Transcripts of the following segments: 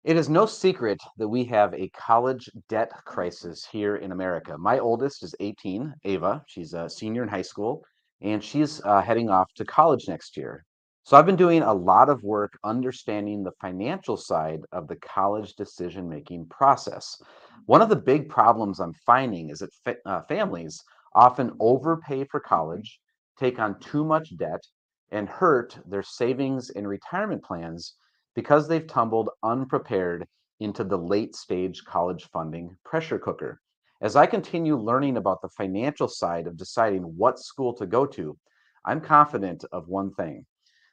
It is no secret that we have a college debt crisis here in America. My oldest is 18, Ava. She's a senior in high school, and she's heading off to college next year. So I've been doing a lot of work understanding the financial side of the college decision-making process. One of the big problems I'm finding is that families often overpay for college, take on too much debt, and hurt their savings and retirement plans because they've tumbled unprepared into the late stage college funding pressure cooker. As I continue learning about the financial side of deciding what school to go to, I'm confident of one thing,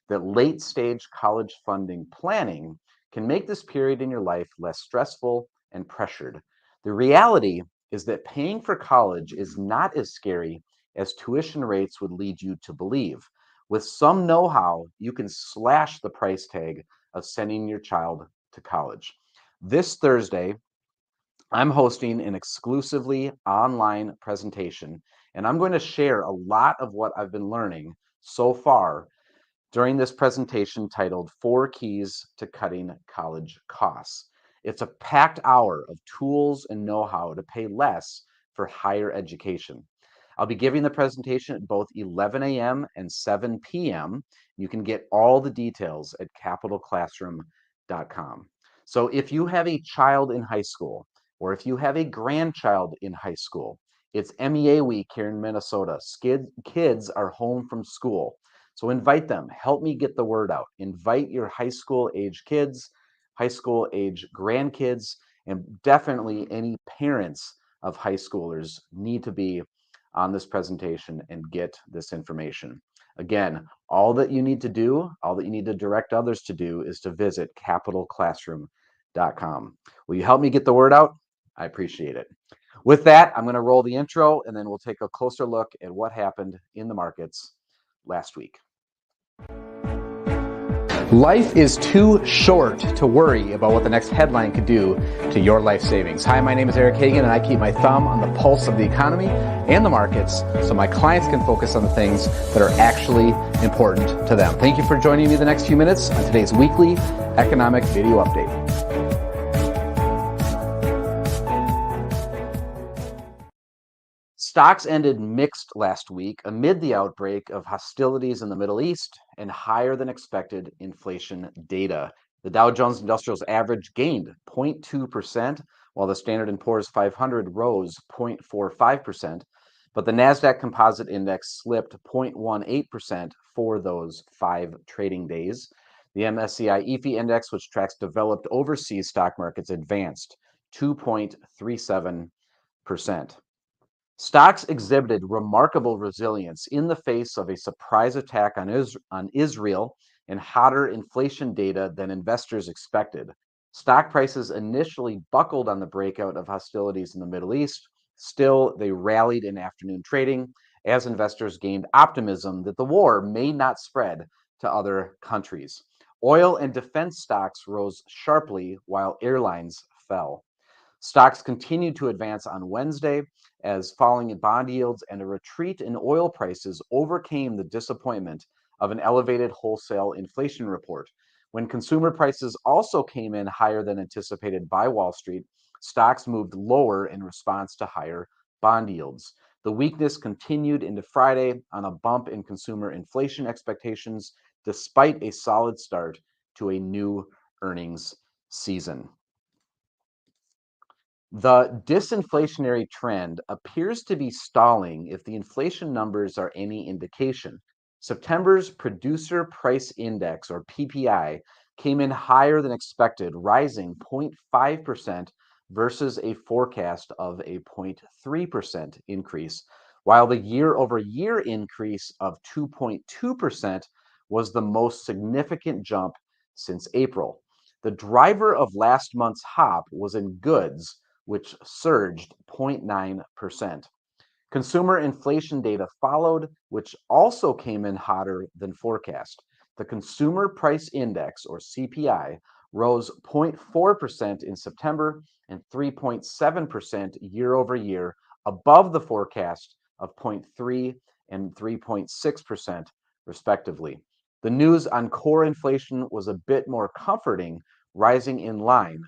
that late stage college funding planning can make this period in your life less stressful and pressured. The reality is that paying for college is not as scary as tuition rates would lead you to believe. With some know how, you can slash the price tag of sending your child to college. This Thursday, I'm hosting an exclusively online presentation, and I'm going to share a lot of what I've been learning so far during this presentation titled Four Keys to Cutting College Costs. It's a packed hour of tools and know how to pay less for higher education. I'll be giving the presentation at both 11 a.m. and 7 p.m. You can get all the details at capitalclassroom.com. So if you have a child in high school, or if you have a grandchild in high school, it's MEA week here in Minnesota. Kids are home from school. So invite them, help me get the word out. Invite your high school age kids, high school age grandkids, and definitely any parents of high schoolers need to be on this presentation and get this information. Again, all that you need to do, all that you need to direct others to do is to visit capitalclassroom.com. Will you help me get the word out? I appreciate it. With that, I'm going to roll the intro and then we'll take a closer look at what happened in the markets last week. Life is too short to worry about what the next headline could do to your life savings. Hi, my name is Eric Hagan, and I keep my thumb on the pulse of the economy and the markets so my clients can focus on the things that are actually important to them. Thank you for joining me the next few minutes on today's weekly economic video update. Stocks ended mixed last week amid the outbreak of hostilities in the Middle East and higher than expected inflation data. The Dow Jones Industrials Average gained 0.2%, while the Standard & Poor's 500 rose 0.45%, but the Nasdaq Composite Index slipped 0.18% for those 5 trading days. The MSCI EAFE Index, which tracks developed overseas stock markets, advanced 2.37%. Stocks exhibited remarkable resilience in the face of a surprise attack on Israel and hotter inflation data than investors expected. Stock prices initially buckled on the breakout of hostilities in the Middle East. Still, they rallied in afternoon trading as investors gained optimism that the war may not spread to other countries. Oil and defense stocks rose sharply while airlines fell. Stocks continued to advance on Wednesday as falling in bond yields and a retreat in oil prices overcame the disappointment of an elevated wholesale inflation report. When consumer prices also came in higher than anticipated by Wall Street, stocks moved lower in response to higher bond yields. The weakness continued into Friday on a bump in consumer inflation expectations, despite a solid start to a new earnings season. The disinflationary trend appears to be stalling if the inflation numbers are any indication. September's Producer Price Index, or PPI, came in higher than expected, rising 0.5% versus a forecast of a 0.3% increase, while the year-over-year increase of 2.2% was the most significant jump since April. The driver of last month's hop was in goods, which surged 0.9%. Consumer inflation data followed, which also came in hotter than forecast. The Consumer Price Index, or CPI, rose 0.4% in September and 3.7% year over year, above the forecast of 0.3 and 3.6%, respectively. The news on core inflation was a bit more comforting, rising in line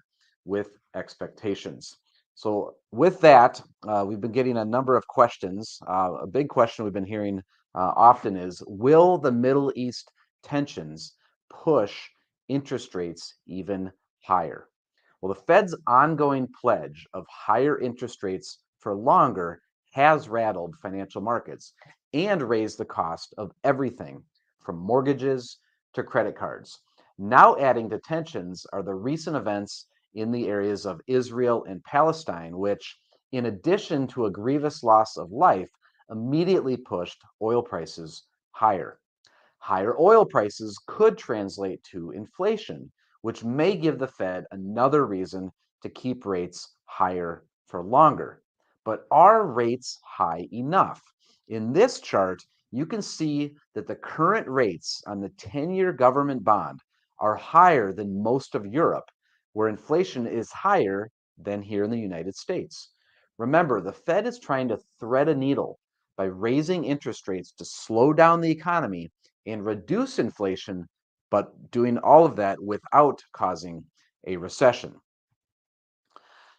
with expectations. So, with that, we've been getting a number of questions. A big question we've been hearing often is, will the Middle East tensions push interest rates even higher? Well, the Fed's ongoing pledge of higher interest rates for longer has rattled financial markets and raised the cost of everything from mortgages to credit cards. Now, adding to tensions are the recent events in the areas of Israel and Palestine, which, in addition to a grievous loss of life, immediately pushed oil prices higher. Higher oil prices could translate to inflation, which may give the Fed another reason to keep rates higher for longer. But are rates high enough? In this chart, you can see that the current rates on the 10-year government bond are higher than most of Europe, where inflation is higher than here in the United States. Remember, the Fed is trying to thread a needle by raising interest rates to slow down the economy and reduce inflation, but doing all of that without causing a recession.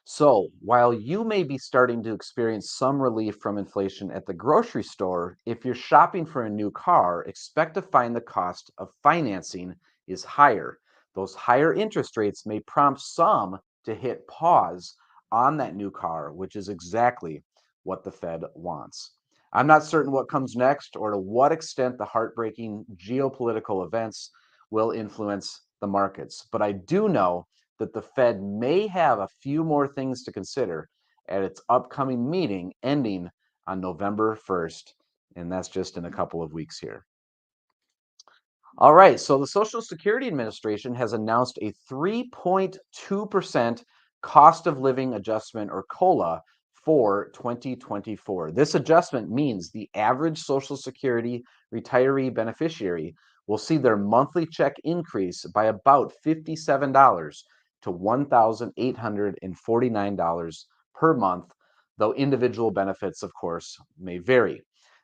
So, while you may be starting to experience some relief from inflation at the grocery store, if you're shopping for a new car, expect to find the cost of financing is higher. Those higher interest rates may prompt some to hit pause on that new car, which is exactly what the Fed wants. I'm not certain what comes next or to what extent the heartbreaking geopolitical events will influence the markets, but I do know that the Fed may have a few more things to consider at its upcoming meeting ending on November 1st, and that's just in a couple of weeks here. All right, so the Social Security Administration has announced a 3.2% cost of living adjustment, or COLA, for 2024. This adjustment means the average Social Security retiree beneficiary will see their monthly check increase by about $57 to $1,849 per month, though individual benefits, of course, may vary.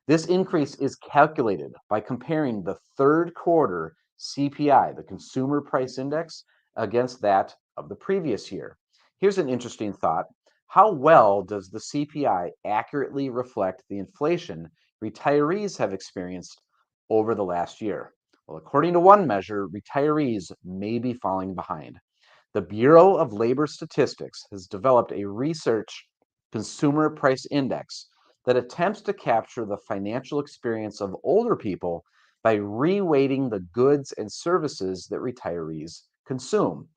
This increase is calculated by comparing the third quarter CPI, the Consumer Price Index, against that of the previous year. Here's an interesting thought. How well does the CPI accurately reflect the inflation retirees have experienced over the last year? Well, according to one measure, retirees may be falling behind. The Bureau of Labor Statistics has developed a research consumer price index that attempts to capture the financial experience of older people by reweighting the goods and services that retirees consume.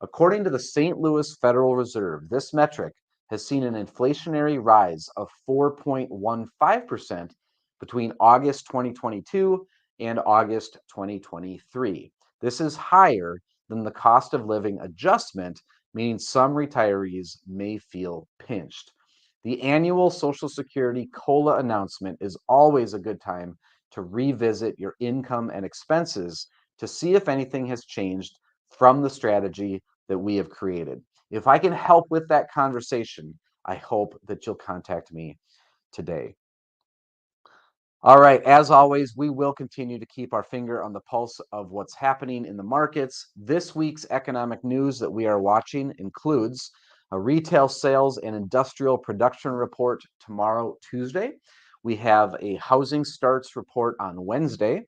According to the St. Louis Federal Reserve, this metric has seen an inflationary rise of 4.15% between August 2022 and August 2023. This is higher than the cost of living adjustment, meaning some retirees may feel pinched. The annual Social Security COLA announcement is always a good time to revisit your income and expenses to see if anything has changed from the strategy that we have created. If I can help with that conversation, I hope that you'll contact me today. All right, as always, we will continue to keep our finger on the pulse of what's happening in the markets. This week's economic news that we are watching includes a retail sales and industrial production report tomorrow, Tuesday. We have a housing starts report on Wednesday.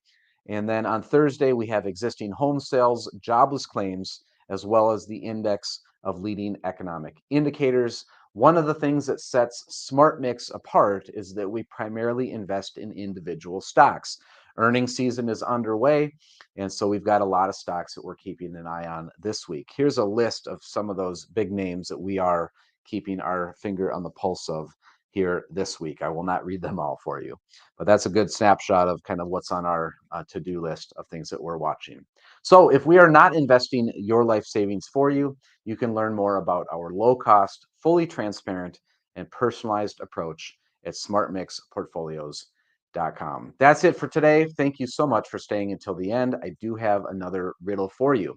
And then on Thursday, we have existing home sales, jobless claims, as well as the index of leading economic indicators. One of the things that sets SmartMix apart is that we primarily invest in individual stocks. Earnings season is underway, and so we've got a lot of stocks that we're keeping an eye on this week. Here's a list of some of those big names that we are keeping our finger on the pulse of here this week. I will not read them all for you, but that's a good snapshot of kind of what's on our to-do list of things that we're watching. So if we are not investing your life savings for you, you can learn more about our low-cost, fully transparent, and personalized approach at smartmixportfolios.com. That's it for today. Thank you so much for staying until the end. I do have another riddle for you.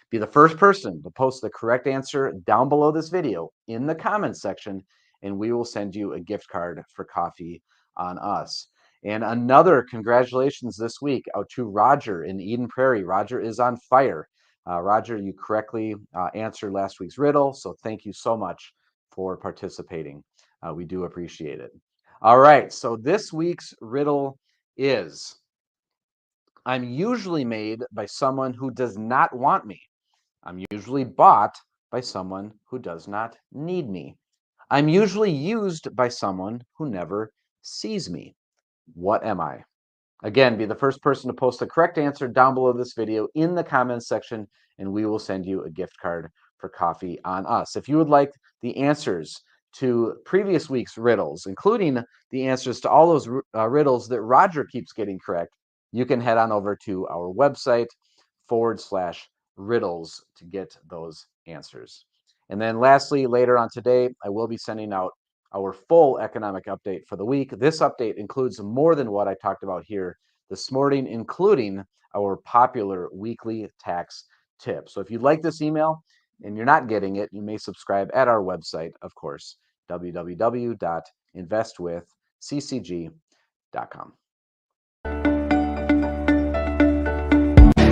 Be the first person to post the correct answer down below this video in the comments section, and we will send you a gift card for coffee on us. And another congratulations this week out to Roger in Eden Prairie. Roger is on fire. Roger, you correctly answered last week's riddle, so thank you so much for participating. We do appreciate it. All right, so this week's riddle is: I'm usually made by someone who does not want me. I'm usually bought by someone who does not need me. I'm usually used by someone who never sees me. What am I? Again, be the first person to post the correct answer down below this video in the comments section, and we will send you a gift card for coffee on us. If you would like the answers to previous week's riddles, including the answers to all those riddles that Roger keeps getting correct, you can head on over to our website /riddles to get those answers. And then lastly, later on today, I will be sending out our full economic update for the week. This update includes more than what I talked about here this morning, including our popular weekly tax tip. So if you like this email and you're not getting it, you may subscribe at our website, of course, www.investwithccg.com.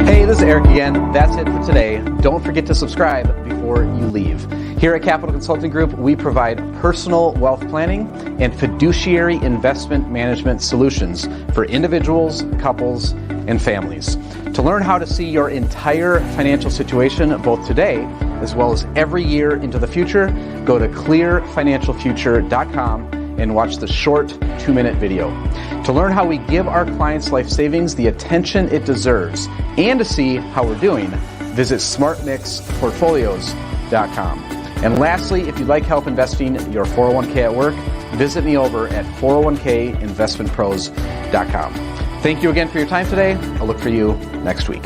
Hey, this is Eric again. That's it for today. Don't forget to subscribe before you leave. Here at Capital Consulting Group, we provide personal wealth planning and fiduciary investment management solutions for individuals, couples, and families. To learn how to see your entire financial situation, both today as well as every year into the future, go to clearfinancialfuture.com and watch the short 2-minute video. To learn how we give our clients' life savings the attention it deserves and to see how we're doing, visit smartmixportfolios.com. And lastly, if you'd like help investing your 401k at work, visit me over at 401kinvestmentpros.com. Thank you again for your time today. I'll look for you next week.